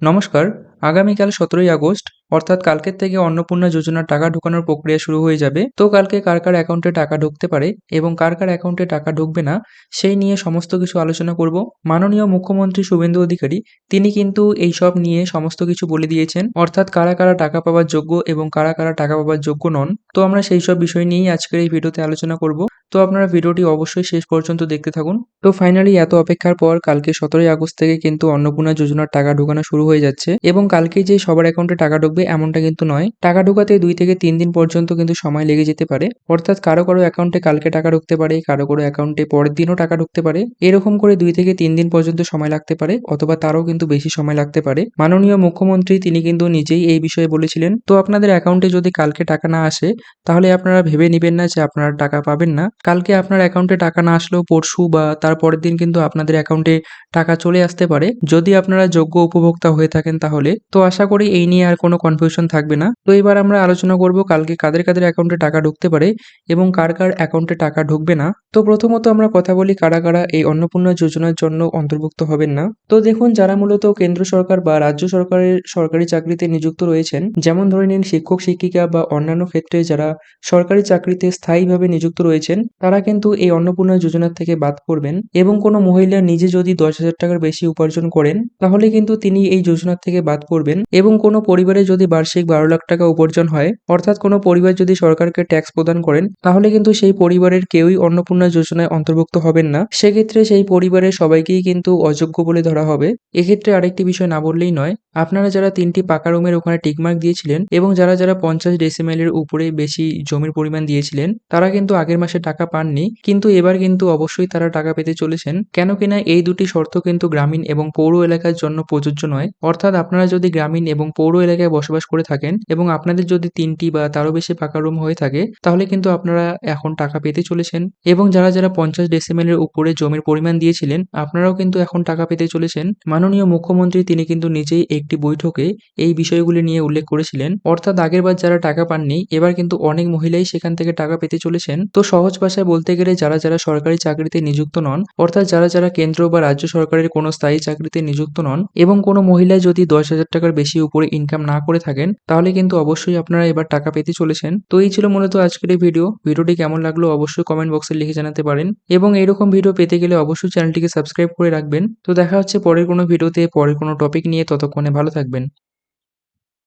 নমস্কার। আগামীকাল ১৭ই আগস্ট অর্থাৎ কালকের থেকে অন্নপূর্ণা যোজনার টাকা ঢোকানোর প্রক্রিয়া শুরু হয়ে যাবে। তো কালকে কার অ্যাকাউন্টে টাকা ঢুকতে পারে এবং কার অ্যাকাউন্টে টাকা ঢুকবে না, সেই নিয়ে সমস্ত কিছু আলোচনা করব। মাননীয় মুখ্যমন্ত্রী শুভেন্দু অধিকারী তিনি কিন্তু এইসব নিয়ে সমস্ত কিছু বলে দিয়েছেন। অর্থাৎ কারা টাকা পাওয়ার যোগ্য এবং কারা টাকা পাওয়ার যোগ্য নন। তো আমরা সেই সব বিষয় নিয়েই আজকের এই ভিডিওতে আলোচনা করব। তো আপনারা ভিডিওটি অবশ্যই শেষ পর্যন্ত দেখতে থাকুন। তো ফাইনালি এত অপেক্ষার পর কালকে ১৭ই আগস্ট থেকে কিন্তু অন্নপূর্ণা যোজনার টাকা ঢোকানো শুরু হয়ে যাচ্ছে এবং কালকেই যে সবার অ্যাকাউন্টে টাকা ঢুকবে এমনটা কিন্তু নয়। টাকা ঢোকাতে ২ থেকে ৩ দিন পর্যন্ত কিন্তু সময় লেগে যেতে পারে। অর্থাৎ কারো অ্যাকাউন্টে কালকে টাকা ঢুকতে পারে, কারো অ্যাকাউন্টে পরের দিনও টাকা ঢুকতে পারে। এরকম করে ২ থেকে ৩ দিন পর্যন্ত সময় লাগতে পারে অথবা তারও কিন্তু বেশি সময় লাগতে পারে। মাননীয় মুখ্যমন্ত্রী তিনি কিন্তু নিজেই এই বিষয়ে বলেছিলেন। তো আপনাদের অ্যাকাউন্টে যদি কালকে টাকা না আসে তাহলে আপনারা ভেবে নিবেন না যে আপনারা টাকা পাবেন না। কালকে আপনার অ্যাকাউন্টে টাকা না আসলেও পরশু বা তার পরের দিন কিন্তু আপনাদের অ্যাকাউন্টে টাকা চলে আসতে পারে যদি আপনারা যোগ্য উপভোক্তা হয়ে থাকেন তাহলে। তো আশা করি এই নিয়ে আর কোনো কনফিউশন থাকবে না। তো এবার আমরা আলোচনা করব কালকে কাদের অ্যাকাউন্টে টাকা ঢুকতে পারে এবং কার অ্যাকাউন্টে টাকা ঢুকবে না। তো প্রথমত আমরা কথা বলি কারা এই অন্নপূর্ণা যোজনার জন্য অন্তর্ভুক্ত হবেন না। তো দেখুন, যারা মূলত কেন্দ্র সরকার বা রাজ্য সরকারের সরকারি চাকরিতে নিযুক্ত রয়েছেন, যেমন ধরে নিন শিক্ষক শিক্ষিকা বা অন্যান্য ক্ষেত্রে যারা সরকারি চাকরিতে স্থায়ীভাবে নিযুক্ত রয়েছেন, তারা কিন্তু এই অন্নপূর্ণা যোজনা থেকে বাদ পড়বেন। এবং কোনো মহিলা নিজে যদি ১০,০০০ টাকার বেশি উপার্জন করেন তাহলে কিন্তু তিনি এই যোজনা থেকে বাদ পড়বেন। এবং কোনো পরিবারে যদি বার্ষিক ১২ লাখ টাকা উপার্জন হয়, অর্থাৎ কোনো পরিবার যদি সরকারকে ট্যাক্স প্রদান করেন, তাহলে কিন্তু সেই পরিবারের কেউই অন্নপূর্ণা যোজনায় অন্তর্ভুক্ত হবেন না। সেক্ষেত্রে সেই পরিবারের সবাইকেই কিন্তু অযোগ্য বলে ধরা হবে। এক্ষেত্রে আরেকটি বিষয় না বললেই নয়, আপনারা যারা ৩টি পাকা রুমের ওখানে টিকমার্ক দিয়েছিলেন এবং যারা ৫০ ডেসিমেলের উপরে বেশি জমির পরিমাণ দিয়েছিলেন, তারা কিন্তু আগের মাসে টাকা পাননি। কিন্তু এবার কিন্তু অবশ্যই তারা টাকা পেতে চলেছেন। কেন কিনা এই দুটি শর্ত কিন্তু গ্রামীণ এবং পৌর এলাকার জন্য প্রযোজ্য নয়। অর্থাৎ আপনারা যদি গ্রামীণ এবং পৌর এলাকায় বসবাস করে থাকেন এবং আপনাদের যদি ৩টি বা তারও বেশি পাকা রুম হয়ে থাকে, তাহলে কিন্তু আপনারা এখন টাকা পেতে চলেছেন। এবং যারা ৫০ ডেসিমেলের উপরে জমির পরিমাণ দিয়েছিলেন, আপনারাও কিন্তু এখন টাকা পেতে চলেছেন। মাননীয় মুখ্যমন্ত্রী তিনি কিন্তু নিজেই একটি বৈঠকে এই বিষয়গুলি নিয়ে উল্লেখ করেছিলেন। অর্থাৎ আগেরবার যারা টাকা পাননি, এবার কিন্তু অনেক মহিলাই সেখান থেকে টাকা পেতে চলেছেন। তো সহজ ভাষায় বলতে গেলে যারা সরকারি চাকরিতে নিযুক্ত নন, অর্থাৎ যারা কেন্দ্র বা রাজ্য সরকারের কোনো স্থায়ী চাকরিতে নিযুক্ত নন এবং কোনো মহিলা যদি ১০,০০০ টাকার বেশি উপরে ইনকাম না করে থাকেন, তাহলে কিন্তু অবশ্যই আপনারা এবার টাকা পেতে চলেছেন। তো এই ছিল মূলত আজকের এই ভিডিও। ভিডিওটি কেমন লাগলো অবশ্যই কমেন্ট বক্সে লিখে জানাতে পারেন এবং এরকম ভিডিও পেতে গেলে অবশ্যই চ্যানেলটিকে সাবস্ক্রাইব করে রাখবেন। তো দেখা হচ্ছে পরের কোনো ভিডিওতে পরের কোনো টপিক নিয়ে। ততক্ষণে ভালো থাকবেন।